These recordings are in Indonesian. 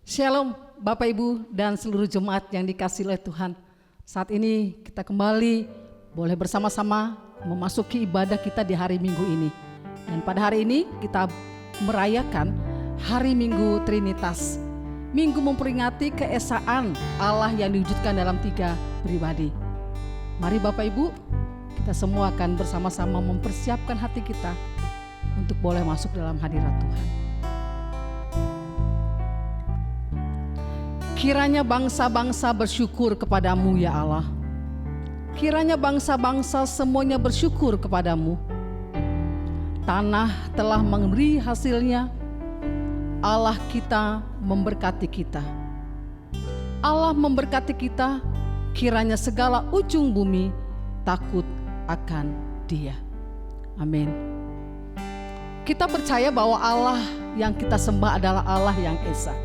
Shalom Bapak Ibu dan seluruh jemaat yang dikasihi oleh Tuhan. Saat ini kita kembali boleh bersama-sama memasuki ibadah kita di hari Minggu ini. Dan pada hari ini kita merayakan hari Minggu Trinitas. Minggu memperingati keesaan Allah yang diwujudkan dalam 3 pribadi. Mari Bapak Ibu, kita semua akan bersama-sama mempersiapkan hati kita untuk boleh masuk dalam hadirat Tuhan. Kiranya bangsa-bangsa bersyukur kepadamu ya Allah. Kiranya bangsa-bangsa semuanya bersyukur kepadamu. Tanah telah memberi hasilnya. Allah kita memberkati kita. Allah memberkati kita, kiranya segala ujung bumi takut akan Dia. Amin. Kita percaya bahwa Allah yang kita sembah adalah Allah yang esa.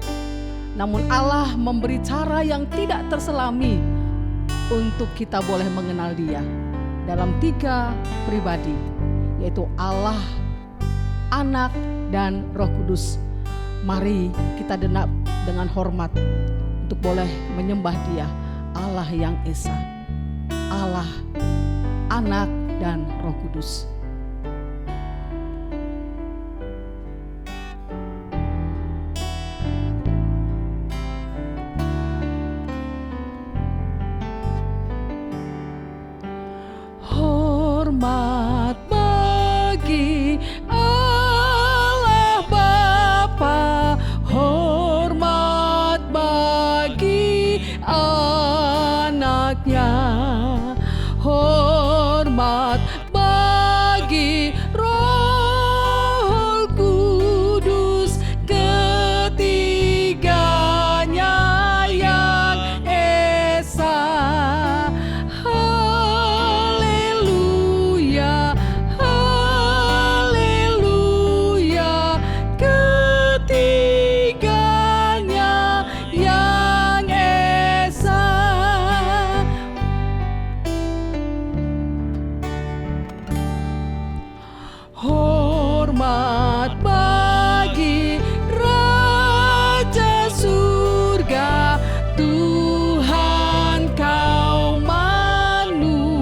Namun Allah memberi cara yang tidak terselami untuk kita boleh mengenal Dia dalam 3 pribadi, yaitu Allah, Anak, dan Roh Kudus. Mari kita dengan hormat untuk boleh menyembah Dia, Allah yang esa, Allah, Anak, dan Roh Kudus. Hormat bagi Allah Bapa, hormat bagi anaknya, hormat bagi Roh Kudus, ketiganya yang esa. Hormat bagi Raja Surga, Tuhan kaum manusia.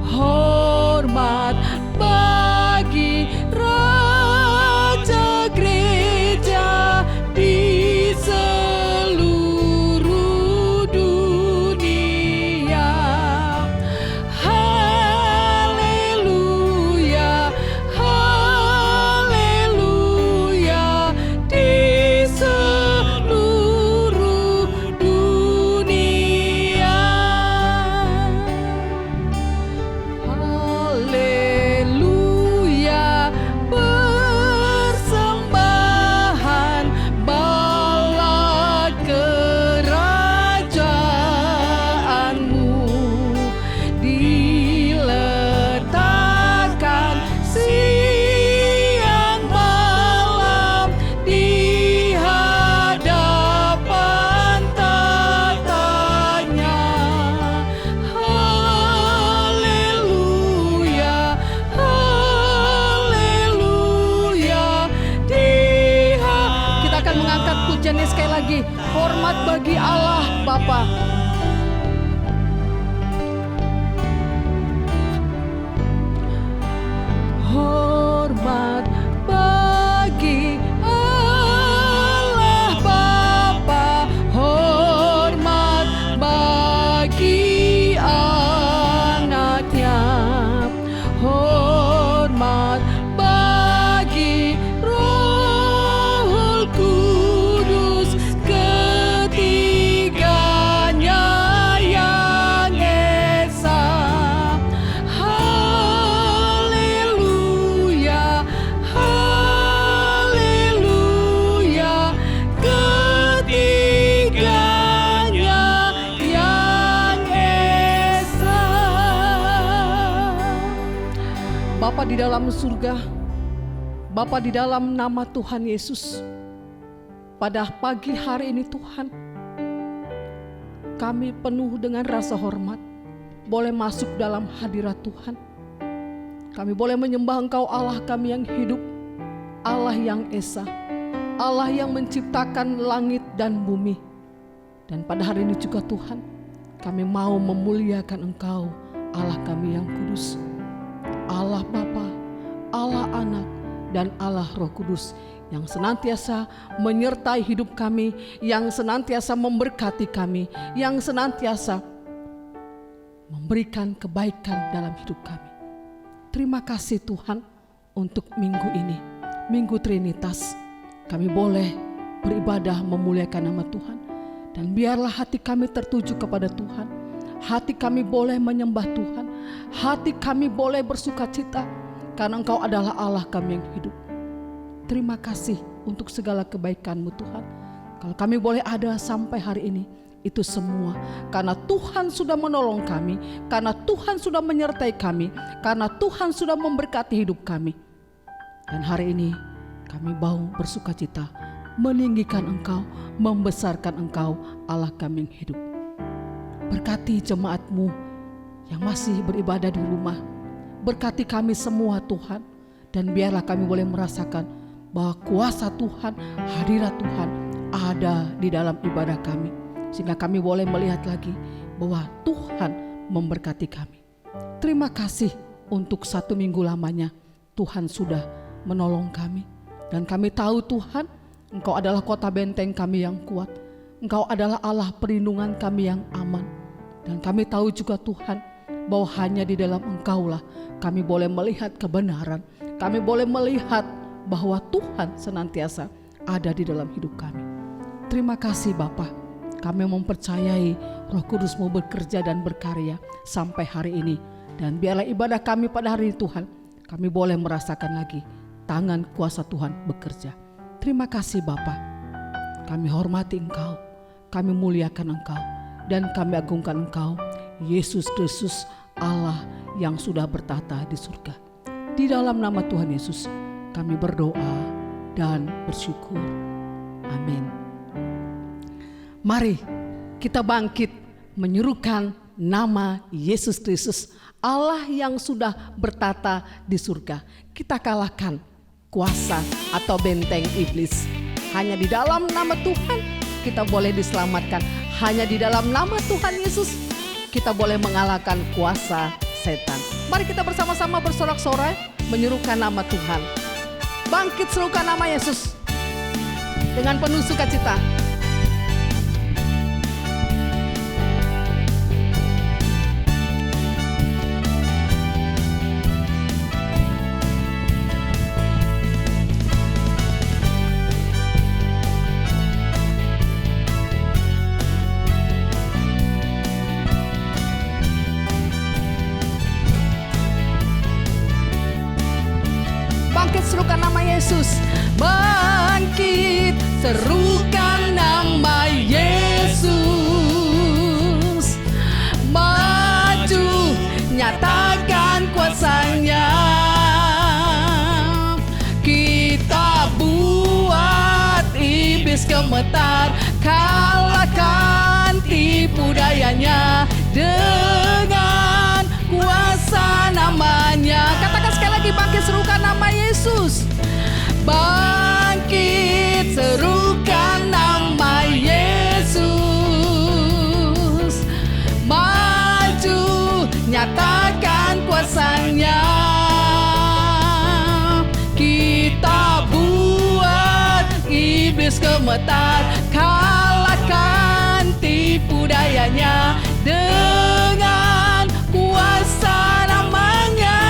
Hormat bagi Raja Gereja di seluruh dunia. Sekali lagi, hormat bagi Allah Bapa. Hormat bagi Allah Bapa, hormat bagi anaknya, hormat bagi Roh Kudus, ketiganya yang esa. Haleluya, haleluya, ketiganya yang esa. Bapa di dalam surga, Bapa di dalam nama Tuhan Yesus, pada pagi hari ini Tuhan, kami penuh dengan rasa hormat boleh masuk dalam hadirat Tuhan. Kami boleh menyembah Engkau Allah kami yang hidup, Allah yang esa. Allah yang menciptakan langit dan bumi. Dan pada hari ini juga Tuhan, kami mau memuliakan Engkau, Allah kami yang kudus, Allah Bapa, Allah Anak, dan Allah Roh Kudus, yang senantiasa menyertai hidup kami, yang senantiasa memberkati kami, yang senantiasa memberikan kebaikan dalam hidup kami. Terima kasih Tuhan untuk minggu ini, Minggu Trinitas. Kami boleh beribadah memuliakan nama Tuhan. Dan biarlah hati kami tertuju kepada Tuhan. Hati kami boleh menyembah Tuhan. Hati kami boleh bersuka cita, karena Engkau adalah Allah kami yang hidup. Terima kasih untuk segala kebaikan-Mu Tuhan. Kalau kami boleh ada sampai hari ini, itu semua karena Tuhan sudah menolong kami, karena Tuhan sudah menyertai kami, karena Tuhan sudah memberkati hidup kami. Dan hari ini kami mau bersuka cita, meninggikan Engkau, membesarkan Engkau, Allah kami yang hidup. Berkati jemaat-Mu yang masih beribadah di rumah. Berkati kami semua Tuhan. Dan biarlah kami boleh merasakan bahwa kuasa Tuhan, hadirat Tuhan ada di dalam ibadah kami. Sehingga kami boleh melihat lagi bahwa Tuhan memberkati kami. Terima kasih untuk 1 minggu lamanya Tuhan sudah menolong kami. Dan kami tahu Tuhan, Engkau adalah kota benteng kami yang kuat. Engkau adalah Allah perlindungan kami yang aman. Dan kami tahu juga Tuhan, bahwa hanya di dalam Engkaulah kami boleh melihat kebenaran. Kami boleh melihat bahwa Tuhan senantiasa ada di dalam hidup kami. Terima kasih Bapa. Kami mempercayai Roh Kudus mau bekerja dan berkarya sampai hari ini. Dan biarlah ibadah kami pada hari ini Tuhan, kami boleh merasakan lagi tangan kuasa Tuhan bekerja. Terima kasih Bapa. Kami hormati Engkau, kami muliakan Engkau, dan kami agungkan Engkau, Yesus Kristus, Allah yang sudah bertahta di surga. Di dalam nama Tuhan Yesus kami berdoa dan bersyukur. Amin. Mari kita bangkit menyerukan nama Yesus Kristus, Allah yang sudah bertahta di surga. Kita kalahkan kuasa atau benteng iblis. Hanya di dalam nama Tuhan kita boleh diselamatkan. Hanya di dalam nama Tuhan Yesus kita boleh mengalahkan kuasa setan. Mari kita bersama-sama bersorak-sorai menyerukan nama Tuhan. Bangkit serukan nama Yesus dengan penuh sukacita. Serukan nama Yesus. Bangkit, serukan nama Yesus. Maju, nyatakan kuasanya. Kita buat iblis gemetar, kalahkan tipu dayanya dengan kuasa namanya. Katakan sekali lagi, bangkit serukan nama Yesus. Bangkit serukan nama Yesus. Maju nyatakan kuasanya. Kita buat iblis gemetar, kalahkan tipu dayanya dengan kuasa namanya.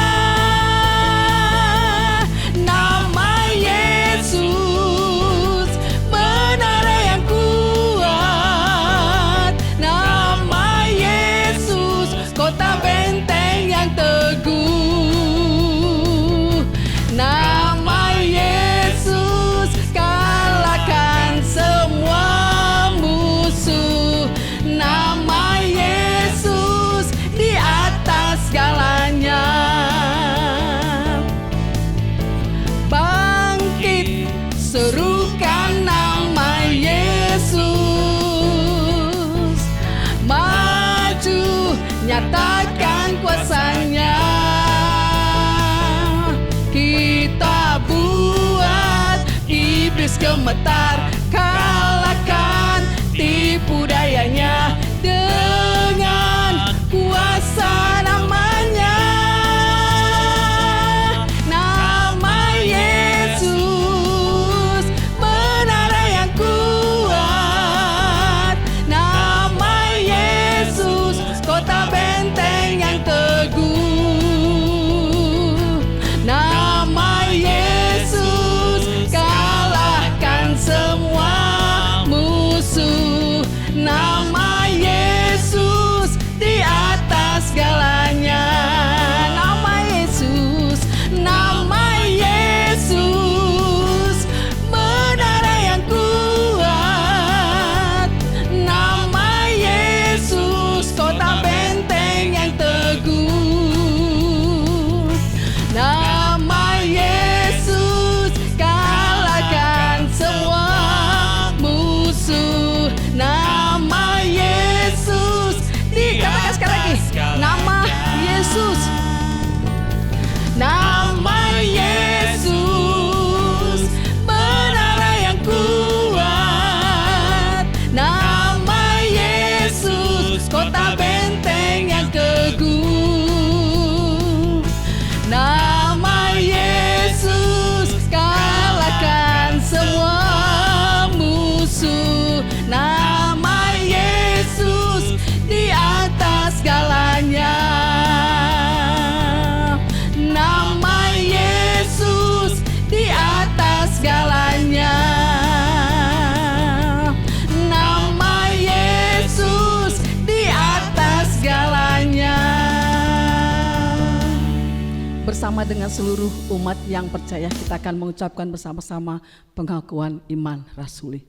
Nama Yesus benar yang kuat. Nama Yesus kota benteng yang teguh. Nama Yesus kalahkan semua musuh. Nama Yesus di atas segalanya. Bangkit serukan nama Yesus. Maju nyatakan kuasanya. Kita buat iblis iblis gemetar, kalahkan tipu dayanya dengan kuasa namanya. Nama Yesus menara yang kuat, nama Yesus kota benteng yang teguh, nama Yesus kalahkan semua musuh, nama Yesus di atas segalanya. Nama Yesus, nama Yesus menara yang kuat, nama Yesus kota benteng yang teguh, nama Yesus kalahkan semua musuh, nama Yesus dikatakan sekali lagi, nama Yesus, nama Yesus menara yang kuat, nama Yesus kota benteng yang teguh, nama Yesus kalahkan semua musuh, nama Yesus di atas segalanya. Nama Yesus di atas segalanya. Nama Yesus di atas segalanya. Bersama dengan seluruh umat yang percaya, kita akan mengucapkan bersama-sama pengakuan iman rasuli.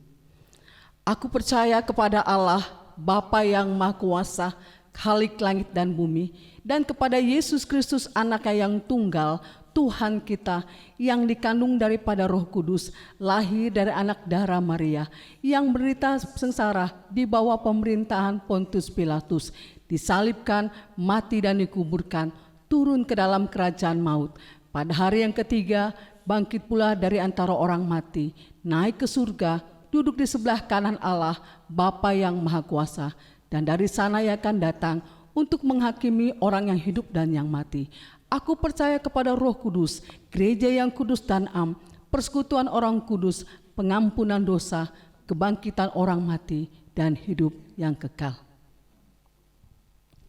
Aku percaya kepada Allah, Bapa yang Maha Kuasa, Khalik langit dan bumi, dan kepada Yesus Kristus Anaknya yang tunggal, Tuhan kita, yang dikandung daripada Roh Kudus, lahir dari anak darah Maria, yang menderita sengsara di bawah pemerintahan Pontius Pilatus, disalibkan, mati dan dikuburkan, turun ke dalam kerajaan maut. Pada hari yang ketiga, bangkit pula dari antara orang mati, naik ke surga, duduk di sebelah kanan Allah, Bapa yang Maha Kuasa, dan dari sana Ia akan datang untuk menghakimi orang yang hidup dan yang mati. Aku percaya kepada Roh Kudus, gereja yang kudus dan am, persekutuan orang kudus, pengampunan dosa, kebangkitan orang mati, dan hidup yang kekal.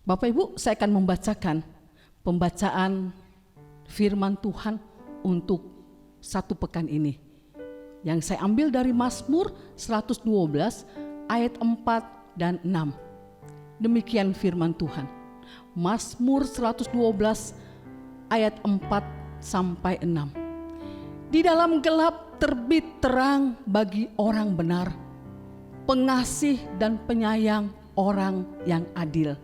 Bapak Ibu, saya akan membacakan pembacaan firman Tuhan untuk satu pekan ini, yang saya ambil dari Mazmur 112 ayat 4 dan 6. Demikian firman Tuhan. Mazmur 112 ayat 4 sampai 6. Di dalam gelap terbit terang bagi orang benar, pengasih dan penyayang orang yang adil.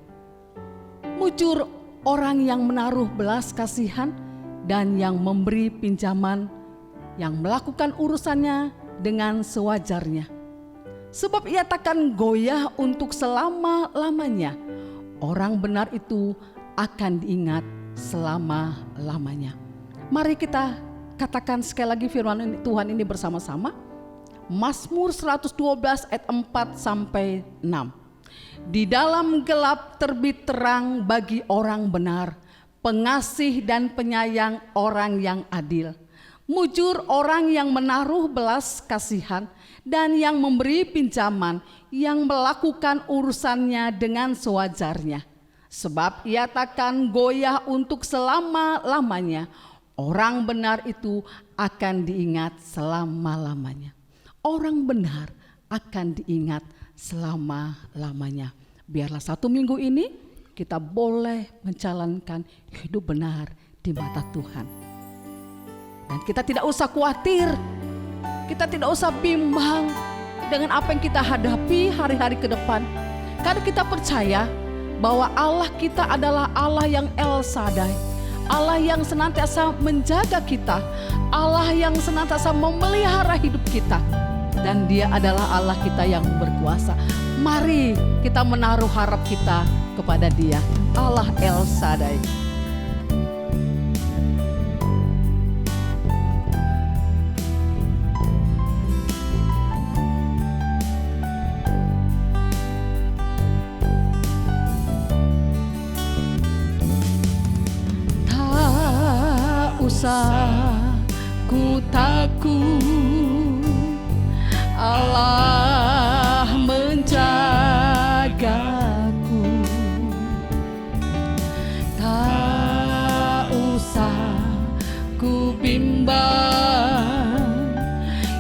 Mujur orang yang menaruh belas kasihan dan yang memberi pinjaman, yang melakukan urusannya dengan sewajarnya. Sebab Ia takkan goyah untuk selama-lamanya. Orang benar itu akan diingat selama-lamanya. Mari kita katakan sekali lagi firman Tuhan ini bersama-sama. Mazmur 112 ayat 4 sampai 6. Di dalam gelap terbit terang bagi orang benar, pengasih dan penyayang orang yang adil. Mujur orang yang menaruh belas kasihan dan yang memberi pinjaman, yang melakukan urusannya dengan sewajarnya. Sebab Ia takkan goyah untuk selama-lamanya. Orang benar itu akan diingat selama-lamanya. Orang benar akan diingat selama-lamanya. Biarlah satu minggu ini kita boleh menjalankan hidup benar di mata Tuhan. Dan kita tidak usah khawatir, kita tidak usah bimbang dengan apa yang kita hadapi hari-hari ke depan. Karena kita percaya bahwa Allah kita adalah Allah yang El Shaddai, Allah yang senantiasa menjaga kita, Allah yang senantiasa memelihara hidup kita. Dan Dia adalah Allah kita yang berkuasa. Mari kita menaruh harap kita kepada Dia, Allah El Shaddai. ku takut, Allah menjagaku. Tak usah ku bimbang,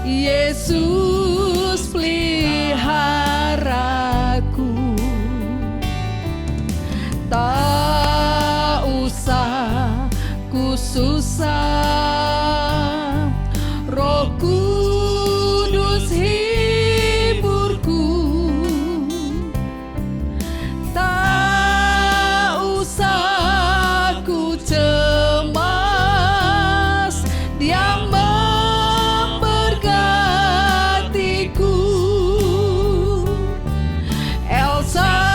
Yesus peliharaku. Tak usah ku susah, Roh Kudus hiburku. Tak usah ku cemas, Dia memberkatiku. El Shaddai,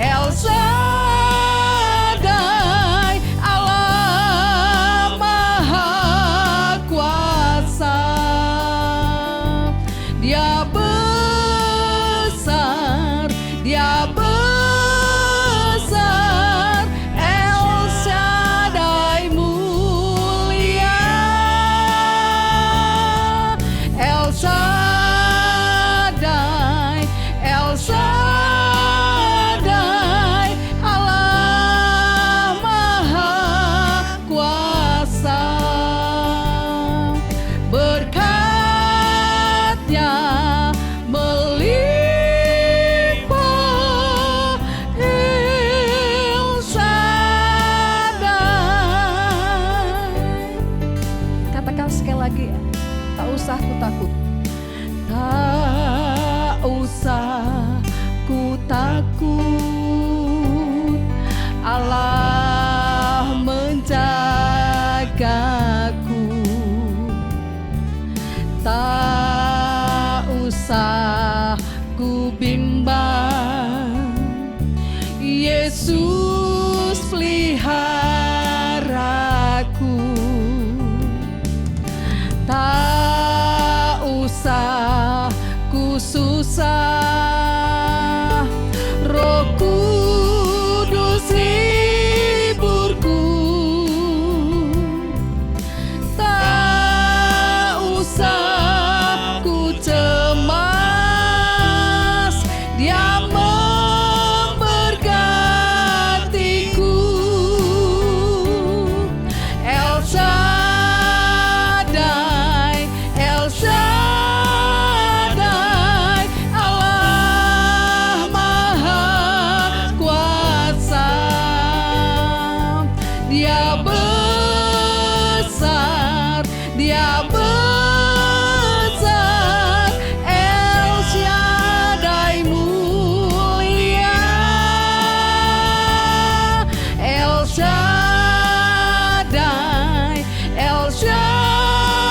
El Shaddai, Allah Maha Kuasa. Dia besar, Dia besar, El Shaddai mulia. El Shaddai, El Shaddai, Allah Maha Kuasa. Berkat-Nya melimpah, El Shaddai. Katakan sekali lagi, tak usah ku takut. Tak usah ku takut, Allah menjagaku. Tak usah ku bimbang, Yesus peliharaku. Tak usah ku susah, Roh Kudus hiburku. Tak usah ku cemas, Dia memberkatiku. El Shaddai, El Shaddai, Allah Maha Kuasa. Dia besar, Dia besar, El Shaddai mulia. El Shaddai, El Shaddai,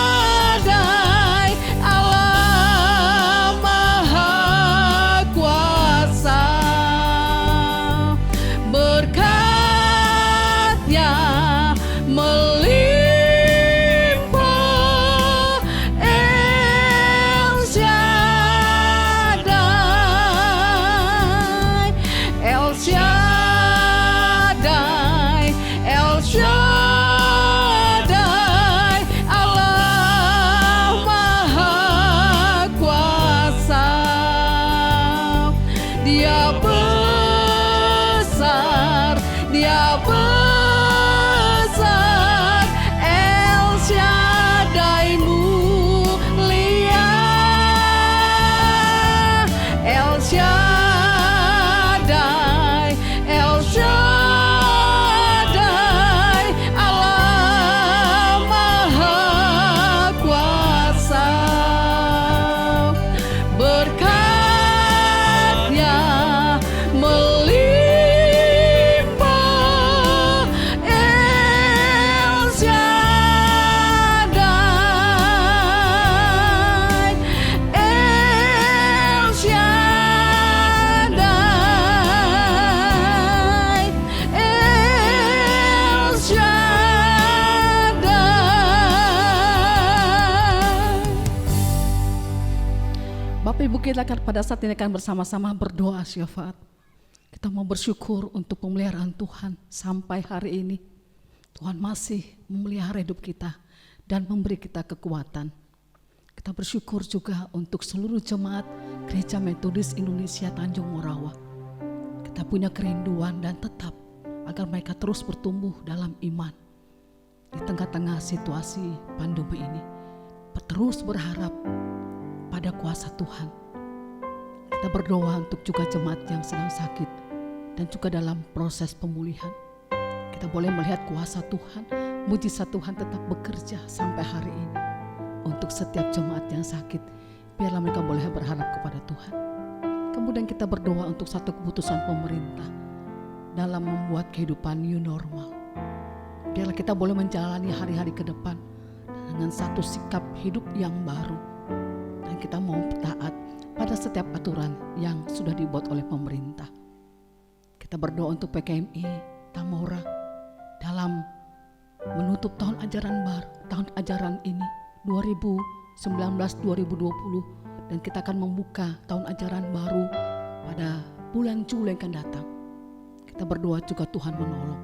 Allah Maha Kuasa. Berkat-Nya melimpah, El Shaddai, El Shaddai, El Shaddai, Allah Maha Kuasa. Dia besar, Dia besar, El Shaddai mulia. El Shaddai, El Shaddai, Allah Maha Kuasa. Berkat-Nya melimpah, El Shaddai, El Shaddai, El Shaddai. Bapak Ibu, kita akan pada saat ini akan bersama-sama berdoa syafaat. Kita mau bersyukur untuk pemeliharaan Tuhan sampai hari ini. Tuhan masih memelihara hidup kita dan memberi kita kekuatan. Kita bersyukur juga untuk seluruh jemaat Gereja Metodis Indonesia Tanjung Morawa. Kita punya kerinduan dan tetap agar mereka terus bertumbuh dalam iman di tengah-tengah situasi pandemi ini. Terus berharap pada kuasa Tuhan. Kita berdoa untuk juga jemaat yang sedang sakit dan juga dalam proses pemulihan. Kita boleh melihat kuasa Tuhan, mujizat Tuhan tetap bekerja sampai hari ini. Untuk setiap jemaat yang sakit, biarlah mereka boleh berharap kepada Tuhan. Kemudian kita berdoa untuk satu keputusan pemerintah dalam membuat kehidupan new normal. Biarlah kita boleh menjalani hari-hari ke depan dengan satu sikap hidup yang baru. Dan kita mau taat pada setiap aturan yang sudah dibuat oleh pemerintah. Kita berdoa untuk PKMI Tambora dalam menutup tahun ajaran baru, tahun ajaran ini 2019-2020, dan kita akan membuka tahun ajaran baru pada bulan Juli yang akan datang. Kita berdoa juga Tuhan menolong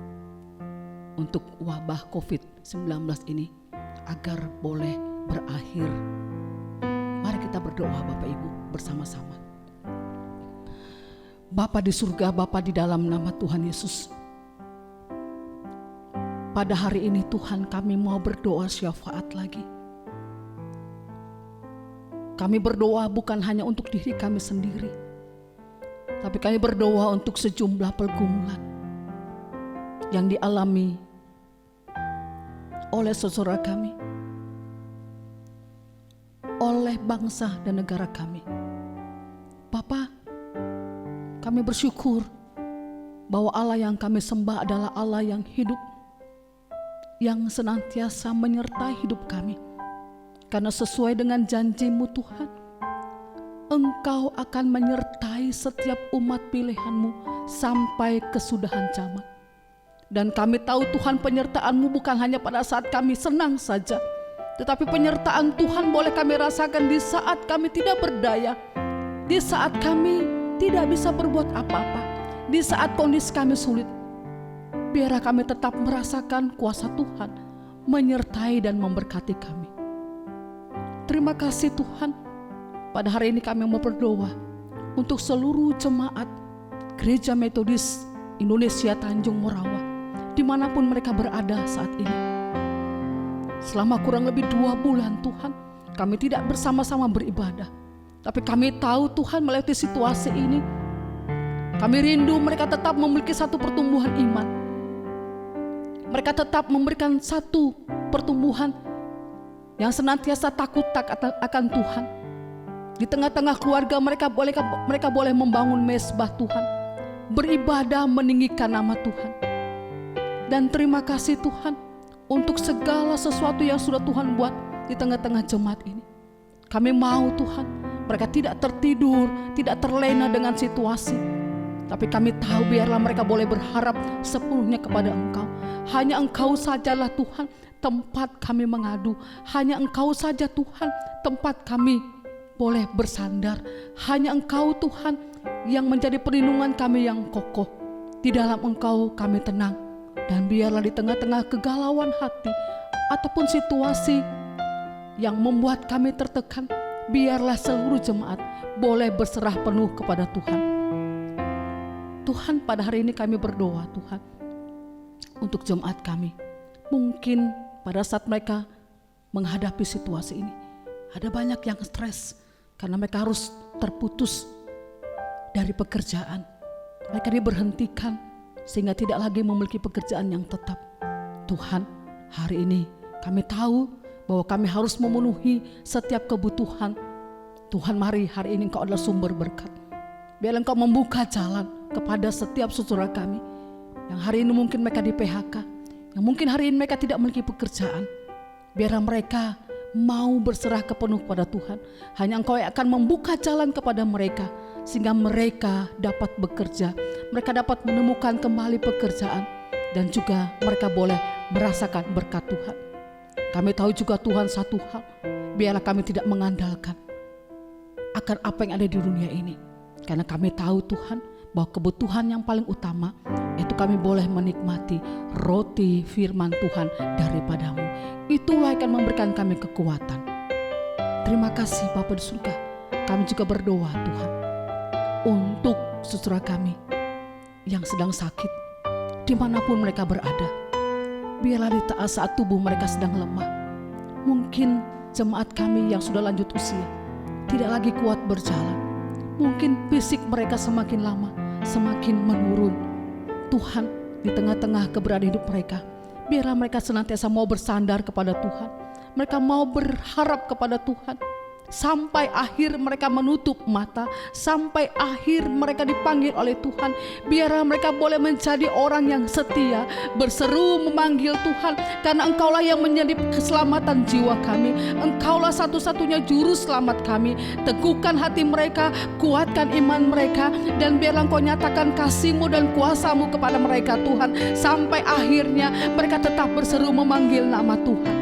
untuk wabah COVID-19 ini agar boleh berakhir. Mari kita berdoa Bapak Ibu bersama-sama. Bapa di surga, Bapa di dalam nama Tuhan Yesus, pada hari ini Tuhan kami mau berdoa syafaat lagi. Kami berdoa bukan hanya untuk diri kami sendiri, tapi kami berdoa untuk sejumlah pergumulan yang dialami oleh saudara kami, oleh bangsa dan negara kami. Bapa, kami bersyukur bahwa Allah yang kami sembah adalah Allah yang hidup, yang senantiasa menyertai hidup kami. Karena sesuai dengan janji-Mu Tuhan, Engkau akan menyertai setiap umat pilihan-Mu sampai kesudahan zaman. Dan kami tahu Tuhan, penyertaan-Mu bukan hanya pada saat kami senang saja, tetapi penyertaan Tuhan boleh kami rasakan di saat kami tidak berdaya, di saat kami tidak bisa berbuat apa-apa, di saat kondisi kami sulit. Biarlah kami tetap merasakan kuasa Tuhan menyertai dan memberkati kami. Terima kasih Tuhan. Pada hari ini kami mau berdoa untuk seluruh jemaat Gereja Metodis Indonesia Tanjung Morawa, dimanapun mereka berada saat ini. Selama kurang lebih 2 bulan Tuhan, kami tidak bersama-sama beribadah, tapi kami tahu Tuhan melewati situasi ini, kami rindu mereka tetap memiliki satu pertumbuhan iman. Mereka tetap memberikan satu pertumbuhan yang senantiasa takut akan Tuhan. Di tengah-tengah keluarga mereka boleh membangun mezbah Tuhan, beribadah meninggikan nama Tuhan. Dan terima kasih Tuhan untuk segala sesuatu yang sudah Tuhan buat di tengah-tengah jemaat ini. Kami mau Tuhan, mereka tidak tertidur, tidak terlena dengan situasi, tapi kami tahu biarlah mereka boleh berharap sepenuhnya kepada Engkau. Hanya Engkau sajalah Tuhan tempat kami mengadu. Hanya Engkau saja Tuhan tempat kami boleh bersandar. Hanya Engkau Tuhan yang menjadi perlindungan kami yang kokoh. Di dalam Engkau kami tenang. Dan biarlah di tengah-tengah kegalauan hati ataupun situasi yang membuat kami tertekan, biarlah seluruh jemaat boleh berserah penuh kepada Tuhan. Tuhan, pada hari ini kami berdoa Tuhan untuk jemaat kami. Mungkin pada saat mereka menghadapi situasi ini, ada banyak yang stres karena mereka harus terputus dari pekerjaan. Mereka diberhentikan sehingga tidak lagi memiliki pekerjaan yang tetap. Tuhan, hari ini kami tahu bahwa kami harus memenuhi setiap kebutuhan. Tuhan, mari hari ini Engkau adalah sumber berkat. Biarlah Engkau membuka jalan kepada setiap saudara kami yang hari ini mungkin mereka di PHK, yang mungkin hari ini mereka tidak memiliki pekerjaan. Biarlah mereka mau berserah kepenuh kepada Tuhan. Hanya Engkau yang akan membuka jalan kepada mereka sehingga mereka dapat bekerja, mereka dapat menemukan kembali pekerjaan, dan juga mereka boleh merasakan berkat Tuhan. Kami tahu juga Tuhan satu hal, biarlah kami tidak mengandalkan akan apa yang ada di dunia ini, karena kami tahu Tuhan bahwa kebutuhan yang paling utama itu untuk kami boleh menikmati roti firman Tuhan daripada-Mu. Itulah yang akan memberikan kami kekuatan. Terima kasih Bapa di surga. Kami juga berdoa Tuhan untuk saudara kami yang sedang sakit, dimanapun mereka berada. Biarlah di saat tubuh mereka sedang lemah. Mungkin jemaat kami yang sudah lanjut usia tidak lagi kuat berjalan. Mungkin fisik mereka semakin lama semakin menurun. Tuhan, di tengah-tengah keberadaan hidup mereka, biarlah mereka senantiasa mau bersandar kepada Tuhan. Mereka mau berharap kepada Tuhan. Sampai akhir mereka menutup mata, sampai akhir mereka dipanggil oleh Tuhan. Biarlah mereka boleh menjadi orang yang setia, berseru memanggil Tuhan, karena Engkaulah yang menjadi keselamatan jiwa kami. Engkaulah satu-satunya juru selamat kami. Teguhkan hati mereka, kuatkan iman mereka, dan biarlah Engkau nyatakan kasih-Mu dan kuasa-Mu kepada mereka Tuhan. Sampai akhirnya mereka tetap berseru memanggil nama Tuhan.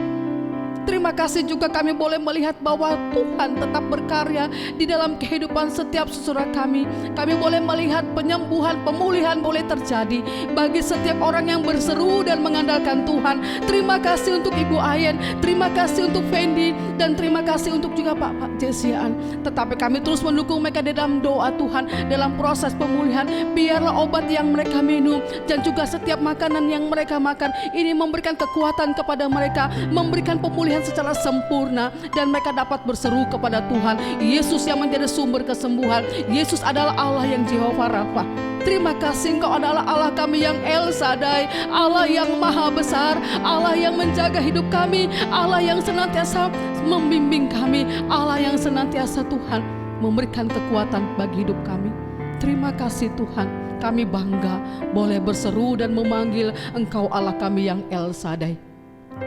Terima kasih juga kami boleh melihat bahwa Tuhan tetap berkarya di dalam kehidupan setiap saudara kami. Kami boleh melihat penyembuhan, pemulihan boleh terjadi bagi setiap orang yang berseru dan mengandalkan Tuhan. Terima kasih untuk Ibu Ayen, terima kasih untuk Fendi, dan terima kasih untuk juga Pak Jesian. Tetapi kami terus mendukung mereka di dalam doa Tuhan, dalam proses pemulihan. Biarlah obat yang mereka minum dan juga setiap makanan yang mereka makan ini memberikan kekuatan kepada mereka, memberikan pemulihan secara sempurna, dan mereka dapat berseru kepada Tuhan. Yesus yang menjadi sumber kesembuhan. Yesus adalah Allah yang Jehovah Rafa. Terima kasih, Engkau adalah Allah kami yang El Shaddai, Allah yang maha besar, Allah yang menjaga hidup kami, Allah yang senantiasa membimbing kami, Allah yang senantiasa Tuhan memberikan kekuatan bagi hidup kami. Terima kasih Tuhan, kami bangga boleh berseru dan memanggil Engkau Allah kami yang El Shaddai.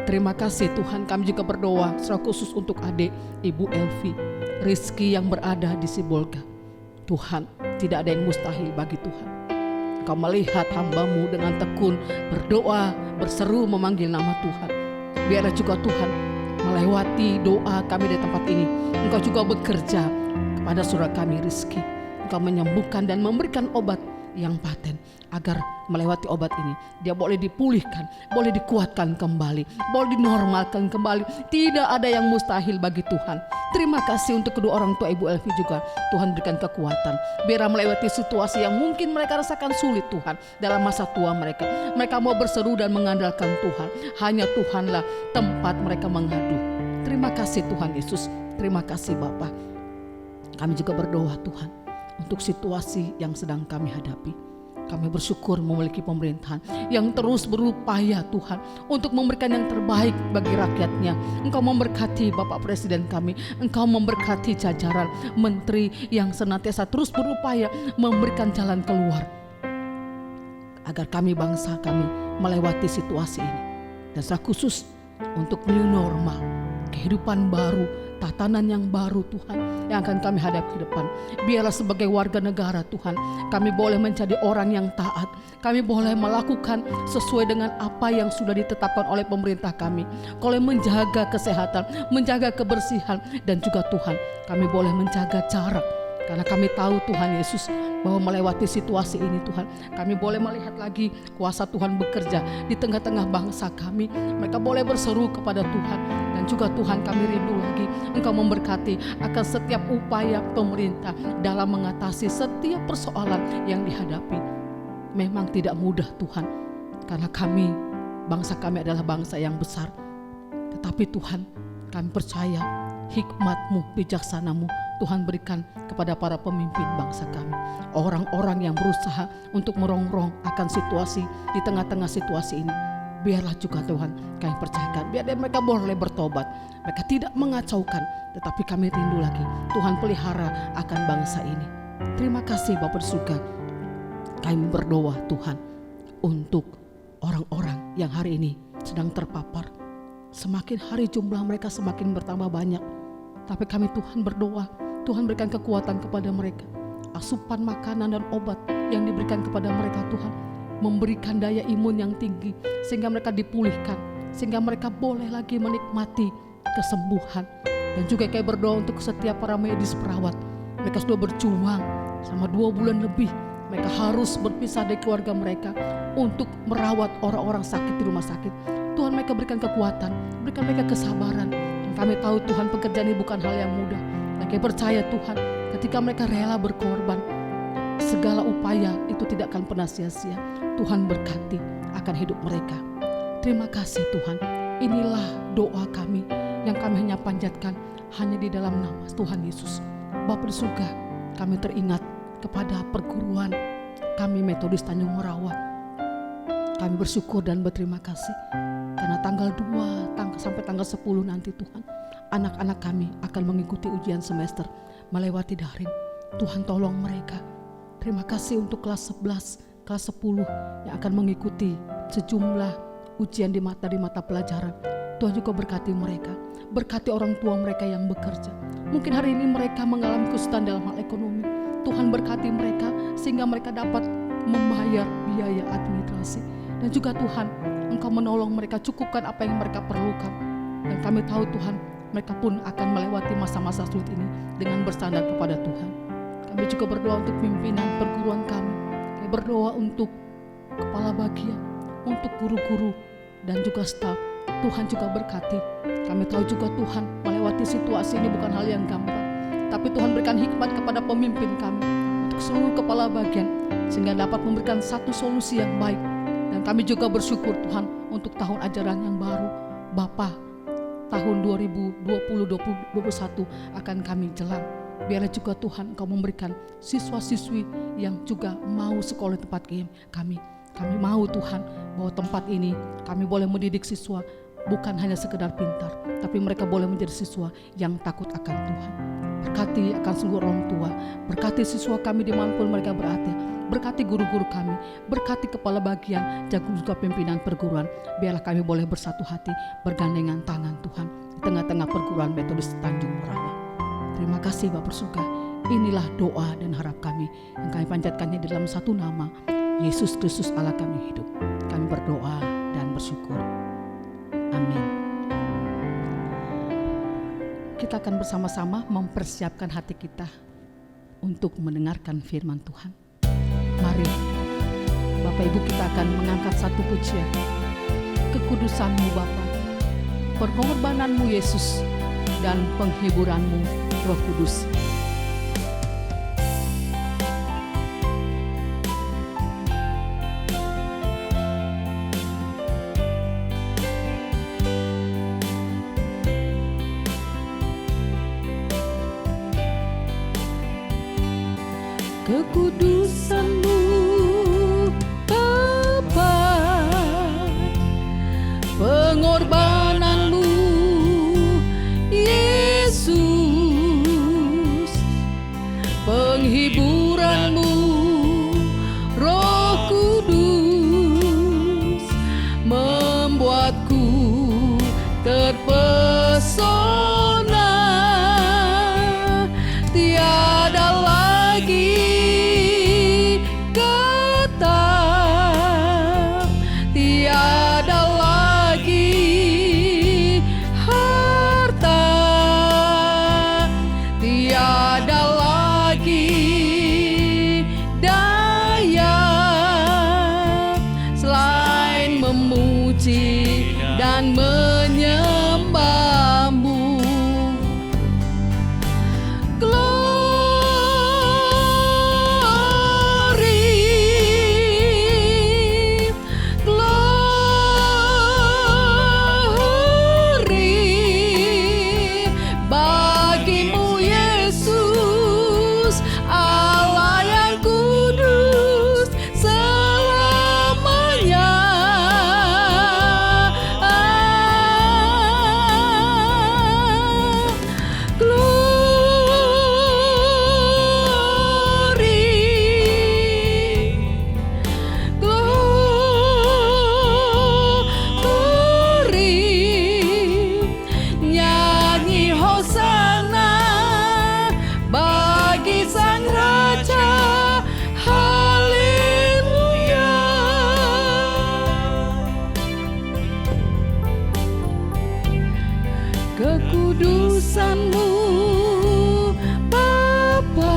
Terima kasih Tuhan, kami juga berdoa secara khusus untuk adik Ibu Elvi Rizky yang berada di Sibolga. Tuhan, tidak ada yang mustahil bagi Tuhan. Engkau melihat hamba-Mu dengan tekun berdoa, berseru memanggil nama Tuhan. Biarlah juga Tuhan melewati doa kami di tempat ini. Engkau juga bekerja kepada saudara kami Rizky. Engkau menyembuhkan dan memberikan obat yang paten, agar melewati obat ini dia boleh dipulihkan, boleh dikuatkan kembali, boleh dinormalkan kembali. Tidak ada yang mustahil bagi Tuhan. Terima kasih untuk kedua orang tua Ibu Elvi juga. Tuhan berikan kekuatan, biar melewati situasi yang mungkin mereka rasakan sulit Tuhan dalam masa tua mereka. Mereka mau berseru dan mengandalkan Tuhan. Hanya Tuhanlah tempat mereka mengadu. Terima kasih Tuhan Yesus. Terima kasih Bapa. Kami juga berdoa Tuhan untuk situasi yang sedang kami hadapi. Kami bersyukur memiliki pemerintahan yang terus berupaya Tuhan untuk memberikan yang terbaik bagi rakyatnya. Engkau memberkati Bapak Presiden kami, Engkau memberkati jajaran menteri yang senantiasa terus berupaya memberikan jalan keluar agar kami bangsa kami melewati situasi ini. Dan secara khusus untuk new normal, kehidupan baru, tatanan yang baru Tuhan yang akan kami hadapi ke depan. Biarlah sebagai warga negara Tuhan, kami boleh menjadi orang yang taat. Kami boleh melakukan sesuai dengan apa yang sudah ditetapkan oleh pemerintah kami. Boleh menjaga kesehatan, menjaga kebersihan, dan juga Tuhan kami boleh menjaga jarak. Karena kami tahu Tuhan Yesus bahwa melewati situasi ini Tuhan, kami boleh melihat lagi kuasa Tuhan bekerja di tengah-tengah bangsa kami. Mereka boleh berseru kepada Tuhan. Dan juga Tuhan kami rindu lagi Engkau memberkati akan setiap upaya pemerintah dalam mengatasi setiap persoalan yang dihadapi. Memang tidak mudah Tuhan, karena bangsa kami adalah bangsa yang besar. Tetapi Tuhan, kami percaya hikmat-Mu, bijaksana-Mu Tuhan berikan kepada para pemimpin bangsa kami. Orang-orang yang berusaha untuk merongrong akan situasi di tengah-tengah situasi ini. Biarlah juga Tuhan kami percayakan, biar mereka boleh bertobat. Mereka tidak mengacaukan, tetapi kami rindu lagi Tuhan pelihara akan bangsa ini. Terima kasih Bapa di surga. Kami berdoa Tuhan untuk orang-orang yang hari ini sedang terpapar. Semakin hari jumlah mereka semakin bertambah banyak. Tapi kami Tuhan berdoa, Tuhan berikan kekuatan kepada mereka. Asupan makanan dan obat yang diberikan kepada mereka Tuhan memberikan daya imun yang tinggi, sehingga mereka dipulihkan, sehingga mereka boleh lagi menikmati kesembuhan. Dan juga kami berdoa untuk setiap para medis perawat. Mereka sudah berjuang selama 2 bulan lebih. Mereka harus berpisah dari keluarga mereka untuk merawat orang-orang sakit di rumah sakit. Tuhan, mereka berikan kekuatan, berikan mereka kesabaran. Dan kami tahu Tuhan, pekerjaan ini bukan hal yang mudah. Dan kami percaya Tuhan, ketika mereka rela berkorban, segala upaya itu tidak akan pernah sia-sia. Tuhan berkati akan hidup mereka. Terima kasih Tuhan. Inilah doa kami yang kami hanya panjatkan hanya di dalam nama Tuhan Yesus. Bapa di surga, kami teringat kepada perguruan kami Metodis Tanjung Morawa. Kami bersyukur dan berterima kasih karena tanggal 2 sampai tanggal 10 nanti Tuhan, anak-anak kami akan mengikuti ujian semester melewati daring. Tuhan tolong mereka. Terima kasih untuk kelas 11, kelas 10 yang akan mengikuti sejumlah ujian di mata pelajaran. Tuhan juga berkati mereka, berkati orang tua mereka yang bekerja. Mungkin hari ini mereka mengalami kesulitan dalam hal ekonomi. Tuhan berkati mereka sehingga mereka dapat membayar biaya administrasi. Dan juga Tuhan, Engkau menolong mereka, cukupkan apa yang mereka perlukan. Dan kami tahu Tuhan, mereka pun akan melewati masa-masa sulit ini dengan bersandar kepada Tuhan. Kami juga berdoa untuk pimpinan perguruan kami. Kami berdoa untuk kepala bagian, untuk guru-guru dan juga staf. Tuhan juga berkati. Kami tahu juga Tuhan, melewati situasi ini bukan hal yang gampang. Tapi Tuhan berikan hikmat kepada pemimpin kami, untuk seluruh kepala bagian, sehingga dapat memberikan satu solusi yang baik. Dan kami juga bersyukur Tuhan untuk tahun ajaran yang baru. Bapa, tahun 2020-2021 akan kami jelang. Biarlah juga Tuhan Engkau memberikan siswa-siswi yang juga mau sekolah di tempat kami. Kami mau Tuhan bahwa tempat ini kami boleh mendidik siswa bukan hanya sekedar pintar, tapi mereka boleh menjadi siswa yang takut akan Tuhan. Berkati akan seluruh orang tua, berkati siswa kami dimanapun mereka berada, berkati guru-guru kami, berkati kepala bagian, dan juga pimpinan perguruan. Biarlah kami boleh bersatu hati, bergandengan tangan Tuhan di tengah-tengah perguruan Metodis Tanjung Morawa. Terima kasih Bapak surga. Inilah doa dan harap kami yang kami panjatkannya di dalam satu nama, Yesus Kristus Allah kami hidup. Kami berdoa dan bersyukur. Amin. Kita akan bersama-sama mempersiapkan hati kita untuk mendengarkan firman Tuhan. Mari Bapak Ibu, kita akan mengangkat satu pujian. Kekudusan-Mu Bapa, pengorbananmu Yesus, dan penghiburanmu Roh Kudus. Kekudusan-Mu Bapa, pengorbanan-Mu Yesus, penghiburan-Mu Roh Kudus, membuatku terpesona. Tiada lagi dan menyembah-Mu. Glory, glory bagi-Mu Yesus, Allah yang kudus selamanya. Kekudusan-Mu Bapa,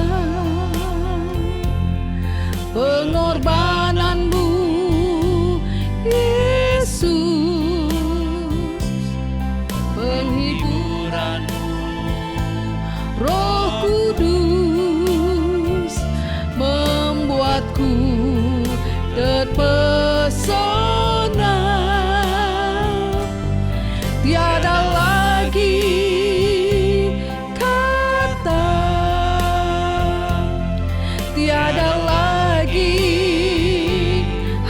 tiada lagi kata, tiada lagi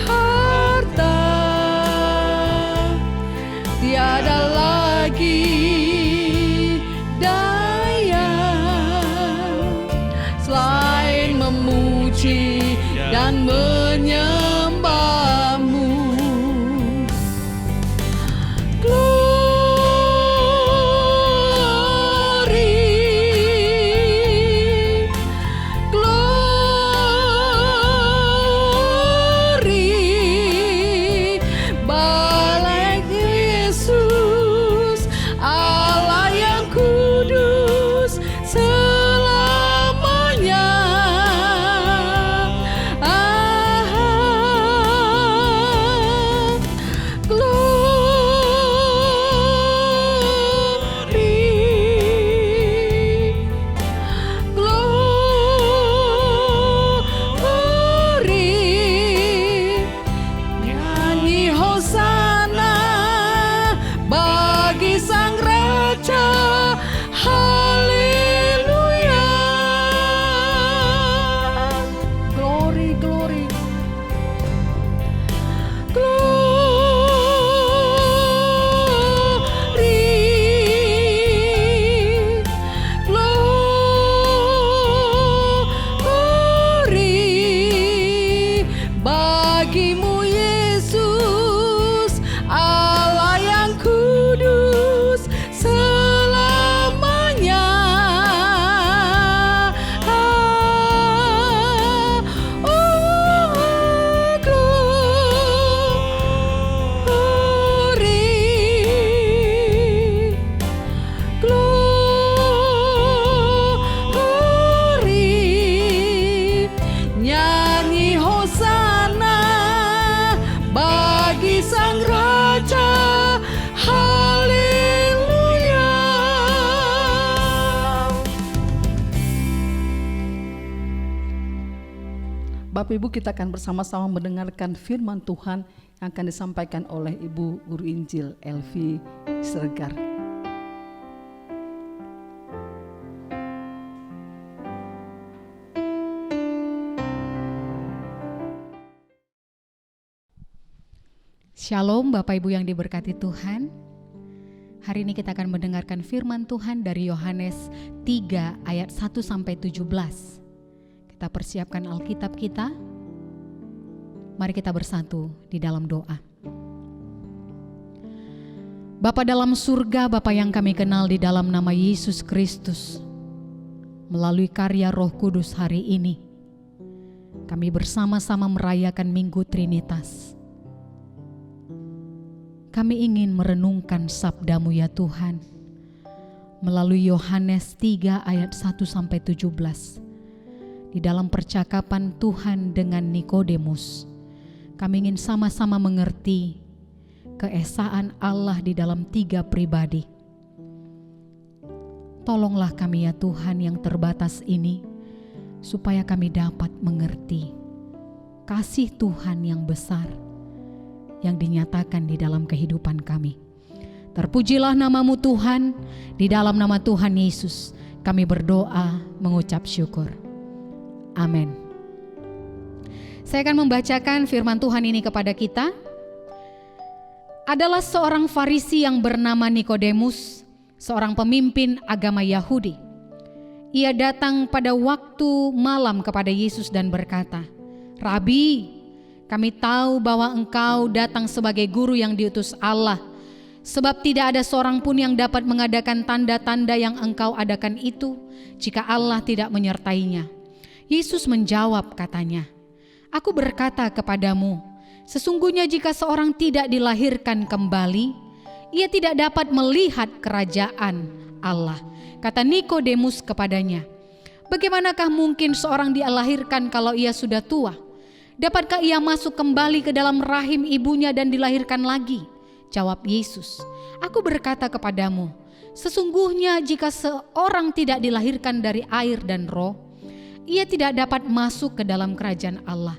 harta, tiada lagi daya selain memuji dan menyembahmu. Bapak Ibu, kita akan bersama-sama mendengarkan firman Tuhan yang akan disampaikan oleh Ibu Guru Injil Elvi Siregar. Shalom Bapak Ibu yang diberkati Tuhan. Hari ini kita akan mendengarkan firman Tuhan dari Yohanes 3 ayat 1-17. Kita persiapkan Alkitab kita. Mari kita bersatu di dalam doa. Bapa dalam surga, Bapa yang kami kenal di dalam nama Yesus Kristus, melalui karya Roh Kudus hari ini, kami bersama-sama merayakan Minggu Trinitas. Kami ingin merenungkan sabda-Mu ya Tuhan, melalui Yohanes 3 ayat 1-17. Di dalam percakapan Tuhan dengan Nikodemus, kami ingin sama-sama mengerti keesaan Allah di dalam 3 pribadi. Tolonglah kami ya Tuhan yang terbatas ini, supaya kami dapat mengerti kasih Tuhan yang besar yang dinyatakan di dalam kehidupan kami. Terpujilah nama-Mu Tuhan, di dalam nama Tuhan Yesus kami berdoa mengucap syukur. Amin. Saya akan membacakan firman Tuhan ini kepada kita. Adalah seorang Farisi yang bernama Nikodemus, seorang pemimpin agama Yahudi. Ia datang pada waktu malam kepada Yesus dan berkata, "Rabi, kami tahu bahwa Engkau datang sebagai guru yang diutus Allah, sebab tidak ada seorang pun yang dapat mengadakan tanda-tanda yang Engkau adakan itu jika Allah tidak menyertainya." Yesus menjawab katanya, "Aku berkata kepadamu, sesungguhnya jika seorang tidak dilahirkan kembali, ia tidak dapat melihat kerajaan Allah." Kata Nikodemus kepadanya, "Bagaimanakah mungkin seorang dilahirkan kalau ia sudah tua? Dapatkah ia masuk kembali ke dalam rahim ibunya dan dilahirkan lagi?" Jawab Yesus, "Aku berkata kepadamu, sesungguhnya jika seorang tidak dilahirkan dari air dan roh, ia tidak dapat masuk ke dalam kerajaan Allah.